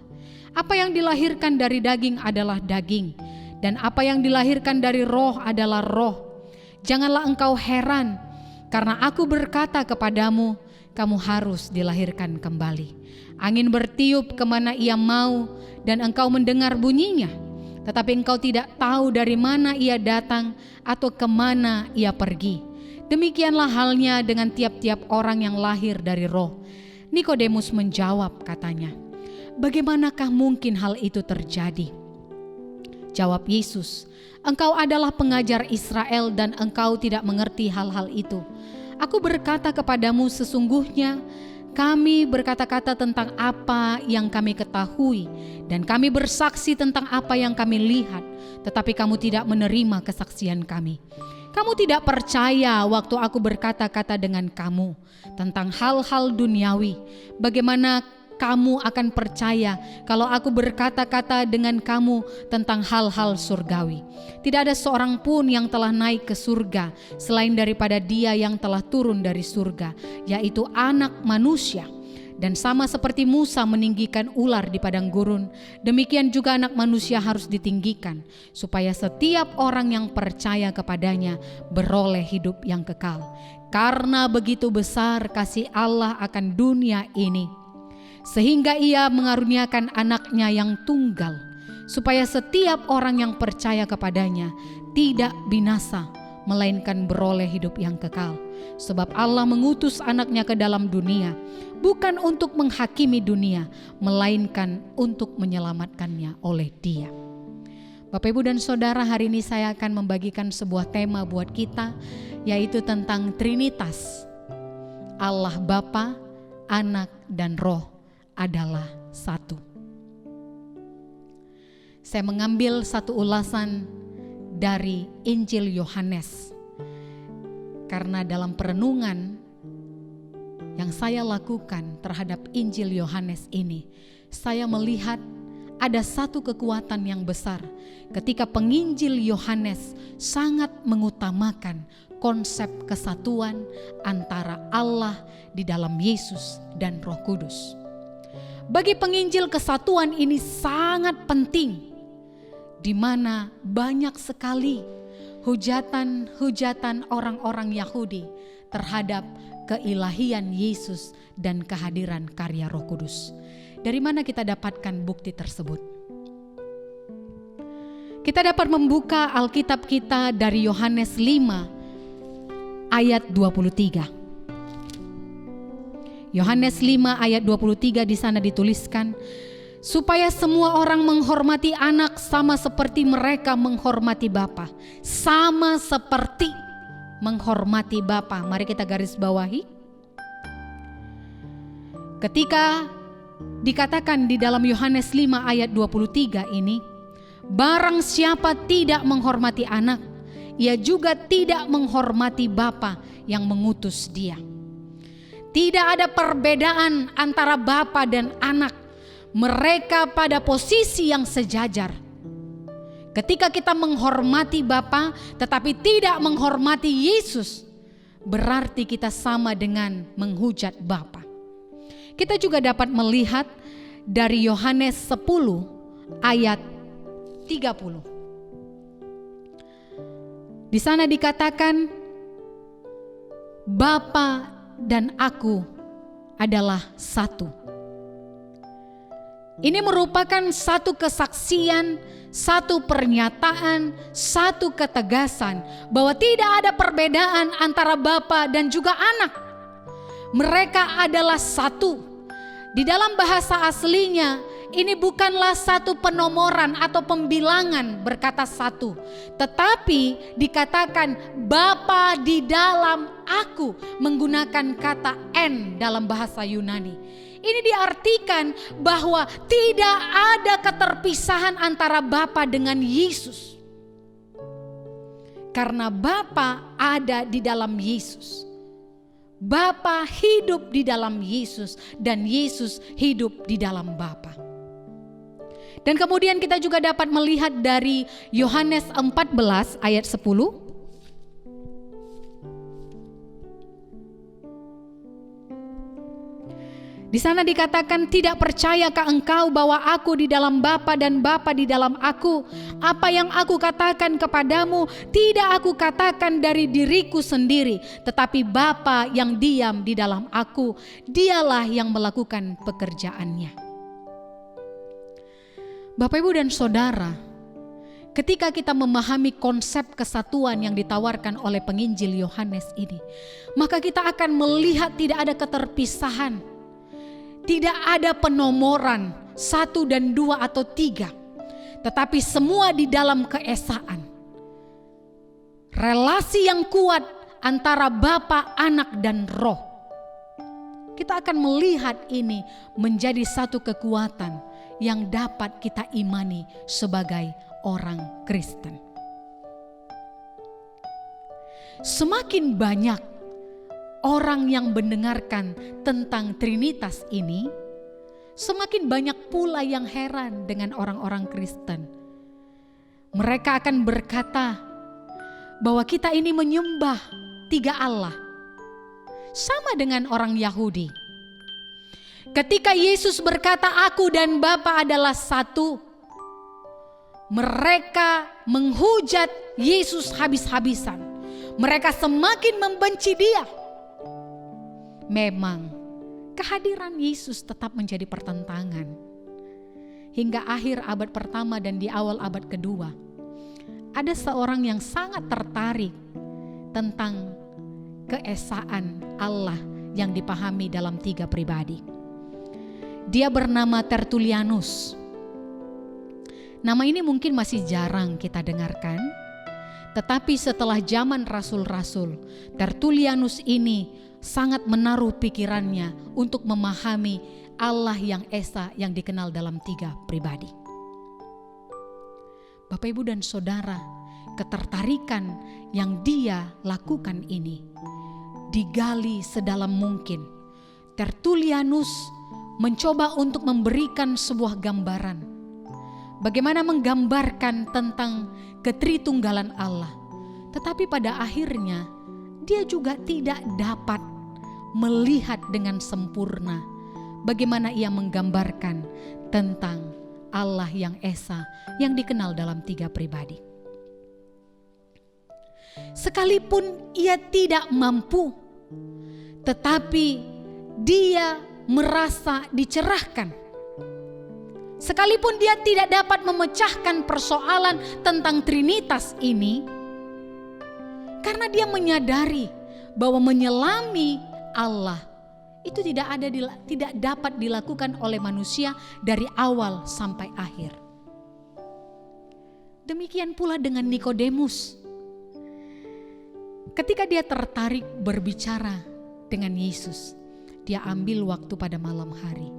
Apa yang dilahirkan dari daging adalah daging, dan apa yang dilahirkan dari roh adalah roh. Janganlah engkau heran, karena aku berkata kepadamu, kamu harus dilahirkan kembali. Angin bertiup kemana ia mau, dan engkau mendengar bunyinya, tetapi engkau tidak tahu dari mana ia datang atau kemana ia pergi. Demikianlah halnya dengan tiap-tiap orang yang lahir dari roh. Nikodemus menjawab katanya, bagaimanakah mungkin hal itu terjadi? Jawab Yesus, engkau adalah pengajar Israel dan engkau tidak mengerti hal-hal itu. Aku berkata kepadamu, sesungguhnya kami berkata-kata tentang apa yang kami ketahui dan kami bersaksi tentang apa yang kami lihat, tetapi kamu tidak menerima kesaksian kami. Kamu tidak percaya waktu aku berkata-kata dengan kamu tentang hal-hal duniawi. Bagaimana kamu akan percaya kalau aku berkata-kata dengan kamu tentang hal-hal surgawi? Tidak ada seorang pun yang telah naik ke surga selain daripada Dia yang telah turun dari surga, yaitu Anak Manusia. Dan sama seperti Musa meninggikan ular di padang gurun, demikian juga Anak Manusia harus ditinggikan, supaya setiap orang yang percaya kepadanya beroleh hidup yang kekal. Karena begitu besar kasih Allah akan dunia ini, sehingga Ia mengaruniakan anaknya yang tunggal, supaya setiap orang yang percaya kepadanya tidak binasa, melainkan beroleh hidup yang kekal. Sebab Allah mengutus anaknya ke dalam dunia, bukan untuk menghakimi dunia, melainkan untuk menyelamatkannya oleh Dia. Bapak, Ibu, dan Saudara, hari ini saya akan membagikan sebuah tema buat kita, yaitu tentang Trinitas. Allah Bapa, Anak, dan Roh adalah satu. Saya mengambil satu ulasan dari Injil Yohanes, karena dalam perenungan yang saya lakukan terhadap Injil Yohanes ini, saya melihat ada satu kekuatan yang besar ketika penginjil Yohanes sangat mengutamakan konsep kesatuan antara Allah di dalam Yesus dan Roh Kudus. Bagi penginjil, kesatuan ini sangat penting, di mana banyak sekali hujatan orang-orang Yahudi terhadap keilahian Yesus dan kehadiran karya Roh Kudus. Dari mana kita dapatkan bukti tersebut? Kita dapat membuka Alkitab kita dari Yohanes 5 ayat 23. Yohanes 5 ayat 23, di sana dituliskan, supaya semua orang menghormati anak sama seperti mereka menghormati Bapa. Sama seperti menghormati Bapa. Mari kita garis bawahi. Ketika dikatakan di dalam Yohanes 5 ayat 23 ini, barang siapa tidak menghormati anak, ia juga tidak menghormati Bapa yang mengutus dia. Tidak ada perbedaan antara Bapa dan anak. Mereka pada posisi yang sejajar. Ketika kita menghormati Bapa tetapi tidak menghormati Yesus, berarti kita sama dengan menghujat Bapa. Kita juga dapat melihat dari Yohanes 10 ayat 30. Di sana dikatakan, Bapa dan aku adalah satu. Ini merupakan satu kesaksian, satu pernyataan, satu ketegasan bahwa tidak ada perbedaan antara Bapa dan juga anak. Mereka adalah satu. Di dalam bahasa aslinya, ini bukanlah satu penomoran atau pembilangan berkata satu, tetapi dikatakan Bapa di dalam aku, menggunakan kata en dalam bahasa Yunani. Ini diartikan bahwa tidak ada keterpisahan antara Bapa dengan Yesus. Karena Bapa ada di dalam Yesus. Bapa hidup di dalam Yesus dan Yesus hidup di dalam Bapa. Dan kemudian kita juga dapat melihat dari Yohanes 14 ayat 10. Di sana dikatakan, tidak percayakah engkau bahwa aku di dalam Bapa dan Bapa di dalam aku? Apa yang aku katakan kepadamu tidak aku katakan dari diriku sendiri, tetapi Bapa yang diam di dalam aku, dialah yang melakukan pekerjaannya. Bapak, Ibu dan Saudara, ketika kita memahami konsep kesatuan yang ditawarkan oleh penginjil Yohanes ini, maka kita akan melihat tidak ada keterpisahan. Tidak ada penomoran 1 dan 2 atau 3, tetapi semua di dalam keesaan. Relasi yang kuat antara Bapa, Anak, dan Roh. Kita akan melihat ini menjadi satu kekuatan yang dapat kita imani sebagai orang Kristen. Semakin banyak orang yang mendengarkan tentang Trinitas ini, semakin banyak pula yang heran dengan orang-orang Kristen. Mereka akan berkata bahwa kita ini menyembah 3 Allah. Sama dengan orang Yahudi. Ketika Yesus berkata, aku dan Bapa adalah satu, mereka menghujat Yesus habis-habisan. Mereka semakin membenci Dia. Memang kehadiran Yesus tetap menjadi pertentangan. Hingga akhir abad pertama dan di awal abad kedua, ada seorang yang sangat tertarik tentang keesaan Allah yang dipahami dalam 3 pribadi. Dia bernama Tertullianus. Nama ini mungkin masih jarang kita dengarkan, tetapi setelah zaman rasul-rasul, Tertullianus ini sangat menaruh pikirannya untuk memahami Allah yang Esa yang dikenal dalam 3 pribadi. Bapak, Ibu, dan Saudara, ketertarikan yang dia lakukan ini digali sedalam mungkin. Tertullianus mencoba untuk memberikan sebuah gambaran. Bagaimana menggambarkan tentang ketritunggalan Allah. Tetapi pada akhirnya dia juga tidak dapat melihat dengan sempurna bagaimana ia menggambarkan tentang Allah yang Esa yang dikenal dalam 3 pribadi. Sekalipun ia tidak mampu, tetapi dia merasa dicerahkan. Sekalipun dia tidak dapat memecahkan persoalan tentang Trinitas ini, karena dia menyadari bahwa menyelami Allah itu tidak dapat dilakukan oleh manusia dari awal sampai akhir. Demikian pula dengan Nikodemus. Ketika dia tertarik berbicara dengan Yesus, dia ambil waktu pada malam hari.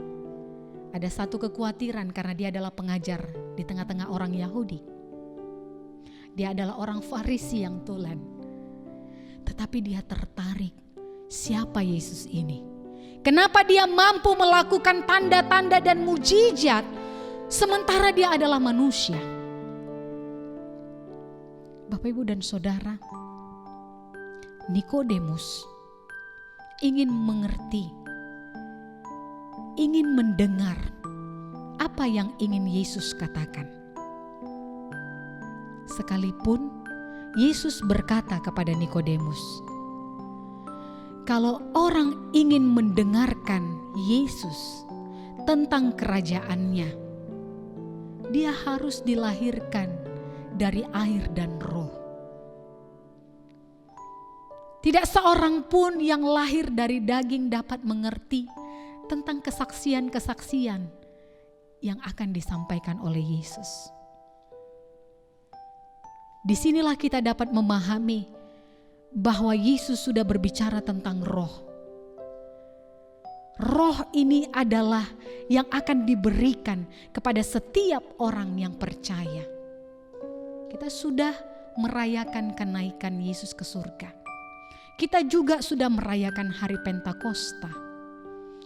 Ada satu kekhawatiran karena dia adalah pengajar di tengah-tengah orang Yahudi. Dia adalah orang Farisi yang tulen. Tetapi dia tertarik, siapa Yesus ini? Kenapa dia mampu melakukan tanda-tanda dan mujizat sementara dia adalah manusia? Bapak, Ibu, dan Saudara, Nikodemus ingin mengerti, ingin mendengar apa yang ingin Yesus katakan. Sekalipun Yesus berkata kepada Nikodemus, kalau orang ingin mendengarkan Yesus tentang kerajaannya, dia harus dilahirkan dari air dan Roh. Tidak seorang pun yang lahir dari daging dapat mengerti tentang kesaksian-kesaksian yang akan disampaikan oleh Yesus. Disinilah kita dapat memahami bahwa Yesus sudah berbicara tentang Roh. Roh ini adalah yang akan diberikan kepada setiap orang yang percaya. Kita sudah merayakan kenaikan Yesus ke surga. Kita juga sudah merayakan hari Pentakosta.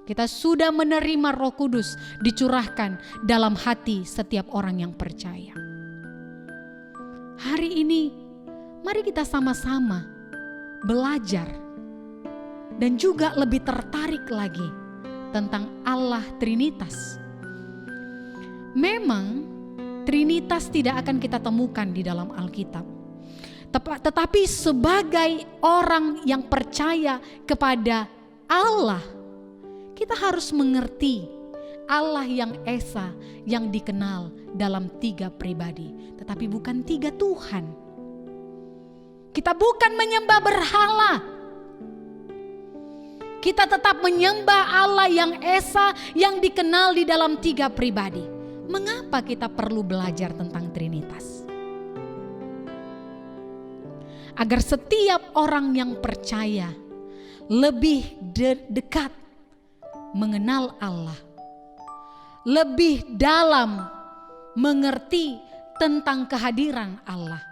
Kita sudah menerima Roh Kudus dicurahkan dalam hati setiap orang yang percaya. Hari ini mari kita sama-sama belajar dan juga lebih tertarik lagi tentang Allah Trinitas. Memang Trinitas tidak akan kita temukan di dalam Alkitab. Tetapi sebagai orang yang percaya kepada Allah, kita harus mengerti Allah yang Esa, yang dikenal dalam 3 pribadi, tetapi bukan 3 Tuhan. Kita bukan menyembah berhala. Kita tetap menyembah Allah yang Esa, yang dikenal di dalam 3 pribadi. Mengapa kita perlu belajar tentang Trinitas? Agar setiap orang yang percaya lebih dekat mengenal Allah, lebih dalam mengerti tentang kehadiran Allah.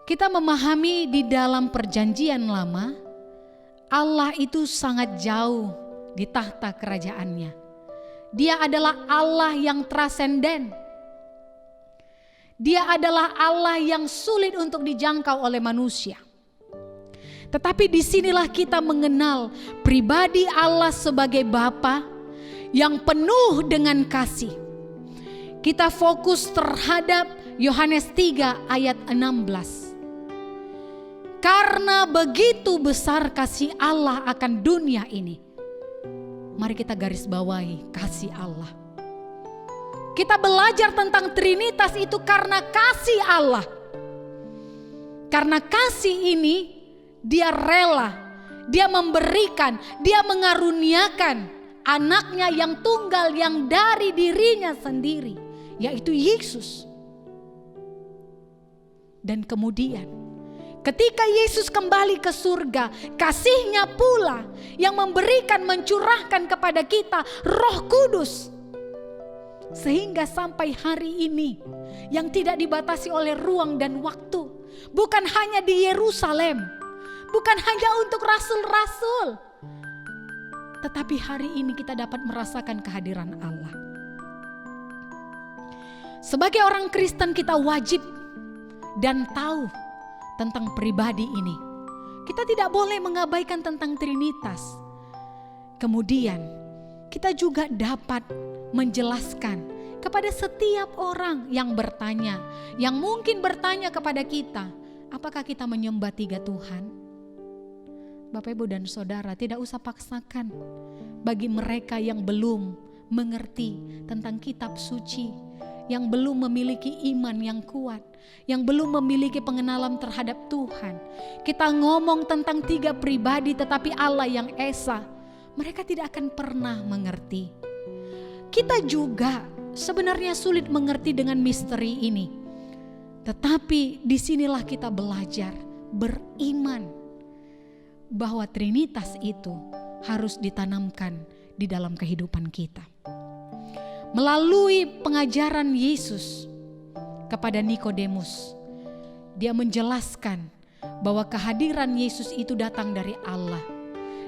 Kita memahami di dalam Perjanjian Lama, Allah itu sangat jauh di tahta kerajaannya. Dia adalah Allah yang transenden. Dia adalah Allah yang sulit untuk dijangkau oleh manusia. Tetapi disinilah kita mengenal pribadi Allah sebagai Bapa yang penuh dengan kasih. Kita fokus terhadap Yohanes 3 ayat 16. Karena begitu besar kasih Allah akan dunia ini. Mari kita garis bawahi kasih Allah. Kita belajar tentang Trinitas itu karena kasih Allah. Karena kasih ini Dia rela, Dia memberikan, Dia mengaruniakan anaknya yang tunggal yang dari dirinya sendiri, yaitu Yesus. Dan kemudian ketika Yesus kembali ke surga, kasih-Nya pula yang memberikan, mencurahkan kepada kita Roh Kudus. Sehingga sampai hari ini yang tidak dibatasi oleh ruang dan waktu. Bukan hanya di Yerusalem, bukan hanya untuk rasul-rasul, tetapi hari ini kita dapat merasakan kehadiran Allah. Sebagai orang Kristen kita wajib dan tahu tentang pribadi ini. Kita tidak boleh mengabaikan tentang Trinitas. Kemudian kita juga dapat menjelaskan kepada setiap orang yang bertanya, yang mungkin bertanya kepada kita, apakah kita menyembah 3 Tuhan? Bapak, Ibu, dan Saudara, tidak usah paksakan bagi mereka yang belum mengerti tentang kitab suci, yang belum memiliki iman yang kuat, yang belum memiliki pengenalan terhadap Tuhan. Kita ngomong tentang 3 pribadi tetapi Allah yang Esa, mereka tidak akan pernah mengerti. Kita juga sebenarnya sulit mengerti dengan misteri ini. Tetapi disinilah kita belajar beriman bahwa Trinitas itu harus ditanamkan di dalam kehidupan kita. Melalui pengajaran Yesus kepada Nikodemus, Dia menjelaskan bahwa kehadiran Yesus itu datang dari Allah.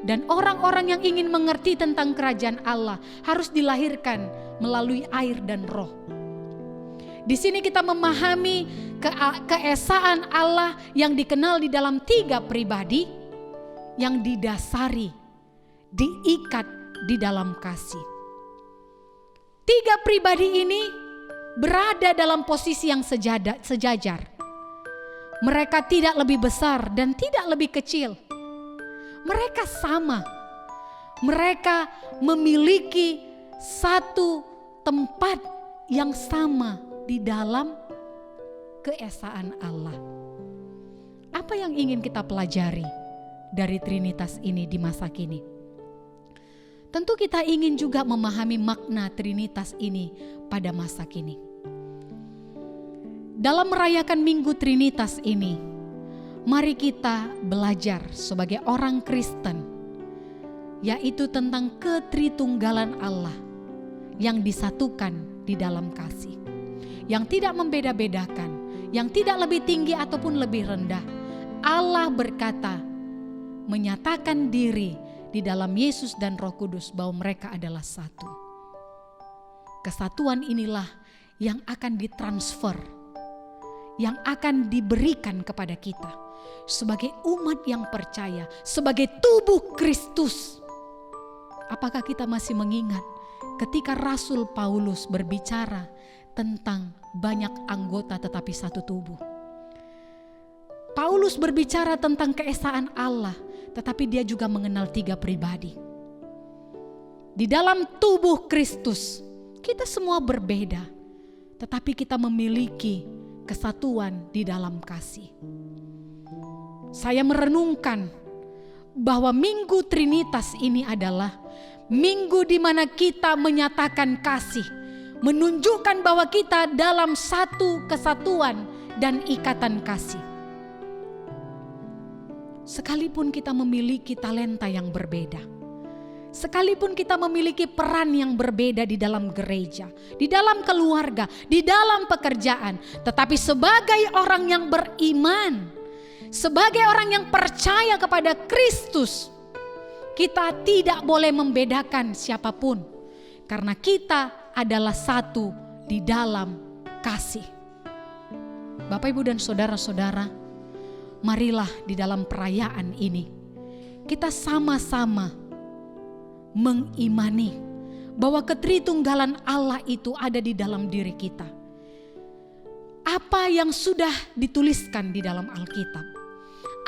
Dan orang-orang yang ingin mengerti tentang kerajaan Allah harus dilahirkan melalui air dan Roh. Di sini kita memahami keesaan Allah yang dikenal di dalam 3 pribadi yang didasari, diikat di dalam kasih. 3 pribadi ini berada dalam posisi yang sejajar. Mereka tidak lebih besar dan tidak lebih kecil. Mereka sama. Mereka memiliki satu tempat yang sama di dalam keesaan Allah. Apa yang ingin kita pelajari dari Trinitas ini di masa kini? Tentu kita ingin juga memahami makna Trinitas ini pada masa kini. Dalam merayakan Minggu Trinitas ini, mari kita belajar sebagai orang Kristen, yaitu tentang ketritunggalan Allah yang disatukan di dalam kasih, yang tidak membeda-bedakan, yang tidak lebih tinggi ataupun lebih rendah. Allah berkata, menyatakan diri di dalam Yesus dan Roh Kudus bahwa mereka adalah satu. Kesatuan inilah yang akan ditransfer, yang akan diberikan kepada kita sebagai umat yang percaya, sebagai tubuh Kristus. Apakah kita masih mengingat ketika Rasul Paulus berbicara tentang banyak anggota tetapi satu tubuh? Paulus berbicara tentang keesaan Allah, tetapi dia juga mengenal 3 pribadi. Di dalam tubuh Kristus, kita semua berbeda, tetapi kita memiliki kesatuan di dalam kasih. Saya merenungkan bahwa Minggu Trinitas ini adalah minggu di mana kita menyatakan kasih, menunjukkan bahwa kita dalam satu kesatuan dan ikatan kasih. Sekalipun kita memiliki talenta yang berbeda, sekalipun kita memiliki peran yang berbeda di dalam gereja, di dalam keluarga, di dalam pekerjaan, tetapi sebagai orang yang beriman, sebagai orang yang percaya kepada Kristus, kita tidak boleh membedakan siapapun, karena kita adalah satu di dalam kasih. Bapak, Ibu, dan saudara-saudara, marilah di dalam perayaan ini kita sama-sama mengimani bahwa ketritunggalan Allah itu ada di dalam diri kita. Apa yang sudah dituliskan di dalam Alkitab,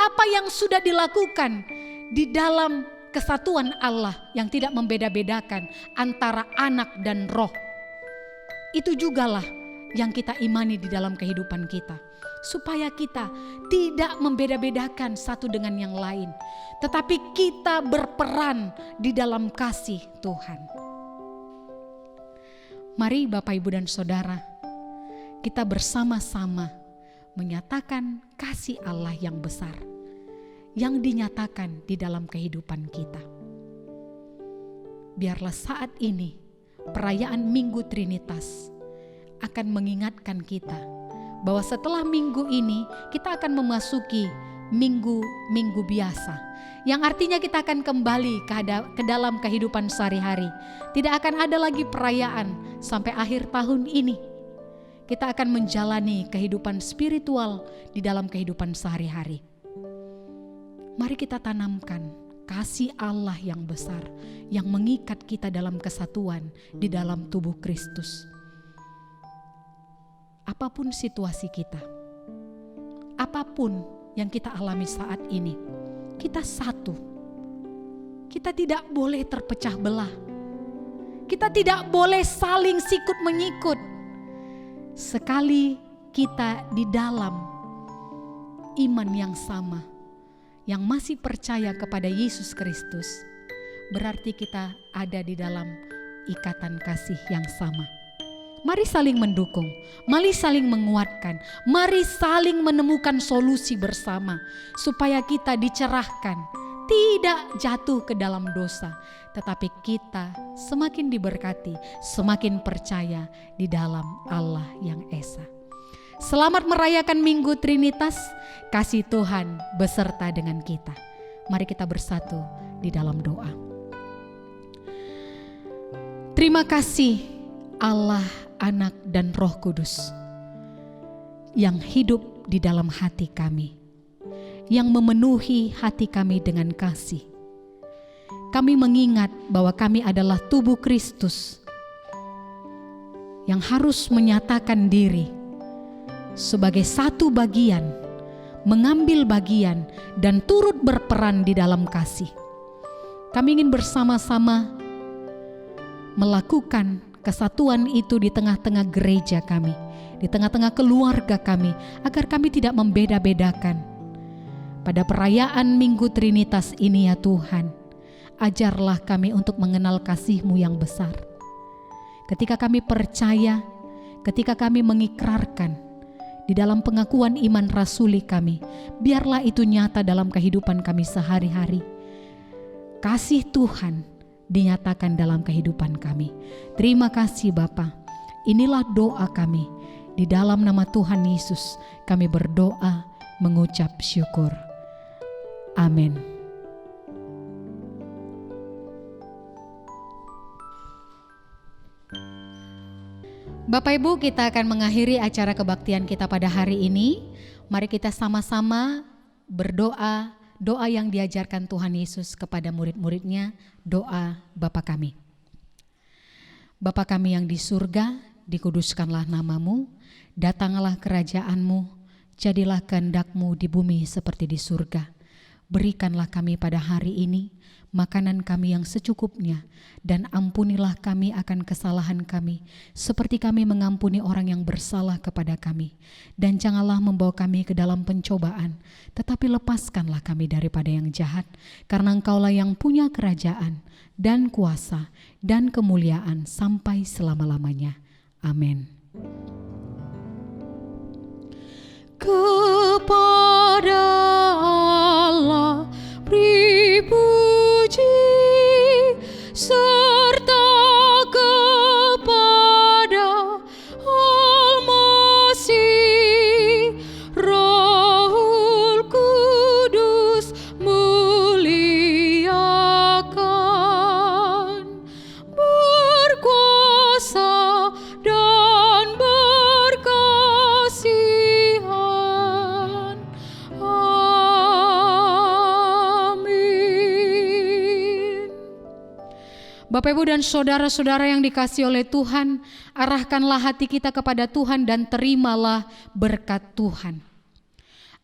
apa yang sudah dilakukan di dalam kesatuan Allah yang tidak membeda-bedakan antara anak dan roh, itu jugalah yang kita imani di dalam kehidupan kita, supaya kita tidak membeda-bedakan satu dengan yang lain, tetapi kita berperan di dalam kasih Tuhan. Mari Bapak, Ibu, dan Saudara, kita bersama-sama menyatakan kasih Allah yang besar, yang dinyatakan di dalam kehidupan kita. Biarlah saat ini perayaan Minggu Trinitas akan mengingatkan kita bahwa setelah minggu ini kita akan memasuki minggu biasa, yang artinya kita akan kembali ke dalam kehidupan sehari-hari. Tidak akan ada lagi perayaan sampai akhir tahun ini. Kita akan menjalani kehidupan spiritual di dalam kehidupan sehari-hari. Mari kita tanamkan kasih Allah yang besar yang mengikat kita dalam kesatuan di dalam tubuh Kristus. Apapun situasi kita, apapun yang kita alami saat ini, kita satu. Kita tidak boleh terpecah belah. Kita tidak boleh saling sikut menyikut. Sekali kita di dalam iman yang sama, yang masih percaya kepada Yesus Kristus, berarti kita ada di dalam ikatan kasih yang sama. Mari saling mendukung, mari saling menguatkan, mari saling menemukan solusi bersama supaya kita dicerahkan, tidak jatuh ke dalam dosa, tetapi kita semakin diberkati, semakin percaya di dalam Allah yang Esa. Selamat merayakan Minggu Trinitas, kasih Tuhan beserta dengan kita. Mari kita bersatu di dalam doa. Terima kasih Allah, Anak, dan Roh Kudus yang hidup di dalam hati kami, yang memenuhi hati kami dengan kasih. Kami mengingat bahwa kami adalah tubuh Kristus yang harus menyatakan diri sebagai satu bagian, mengambil bagian dan turut berperan di dalam kasih. Kami ingin bersama-sama melakukan kesatuan itu di tengah-tengah gereja kami, di tengah-tengah keluarga kami, agar kami tidak membeda-bedakan. Pada perayaan Minggu Trinitas ini ya Tuhan, ajarlah kami untuk mengenal kasih-Mu yang besar. Ketika kami percaya, ketika kami mengikrarkan di dalam pengakuan iman rasuli kami, biarlah itu nyata dalam kehidupan kami sehari-hari. Kasih Tuhan dinyatakan dalam kehidupan kami. Terima kasih Bapa. Inilah doa kami. Di dalam nama Tuhan Yesus kami berdoa mengucap syukur. Amin. Bapak Ibu, kita akan mengakhiri acara kebaktian kita pada hari ini. Mari kita sama-sama berdoa, doa yang diajarkan Tuhan Yesus kepada murid-muridnya, doa Bapa kami. Bapa kami yang di surga, dikuduskanlah namamu, datanglah kerajaan-Mu, jadilah kehendak-Mu di bumi seperti di surga. Berikanlah kami pada hari ini makanan kami yang secukupnya, dan ampunilah kami akan kesalahan kami, seperti kami mengampuni orang yang bersalah kepada kami. Dan janganlah membawa kami ke dalam pencobaan, tetapi lepaskanlah kami daripada yang jahat, karena Engkaulah yang punya kerajaan, dan kuasa, dan kemuliaan sampai selama-lamanya. Amin. Kepada Allah beri puji, serta kepada Al-Masih, Rohul Kudus muliakan, berkuasa dan berkasihan. Bapak Ibu dan saudara-saudara yang dikasihi oleh Tuhan, arahkanlah hati kita kepada Tuhan dan terimalah berkat Tuhan.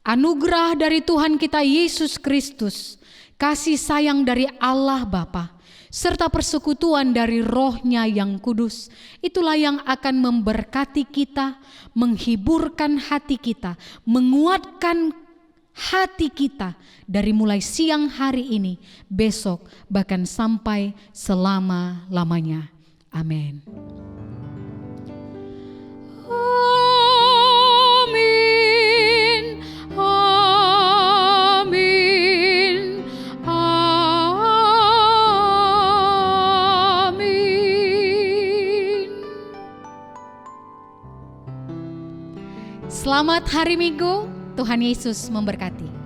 Anugerah dari Tuhan kita Yesus Kristus, kasih sayang dari Allah Bapa, serta persekutuan dari Roh-Nya yang kudus, itulah yang akan memberkati kita, menghiburkan hati kita, menguatkan hati kita dari mulai siang hari ini, besok, bahkan sampai selama-lamanya. Amin. Amin. Amin. Amin. Selamat hari Minggu. Tuhan Yesus memberkati.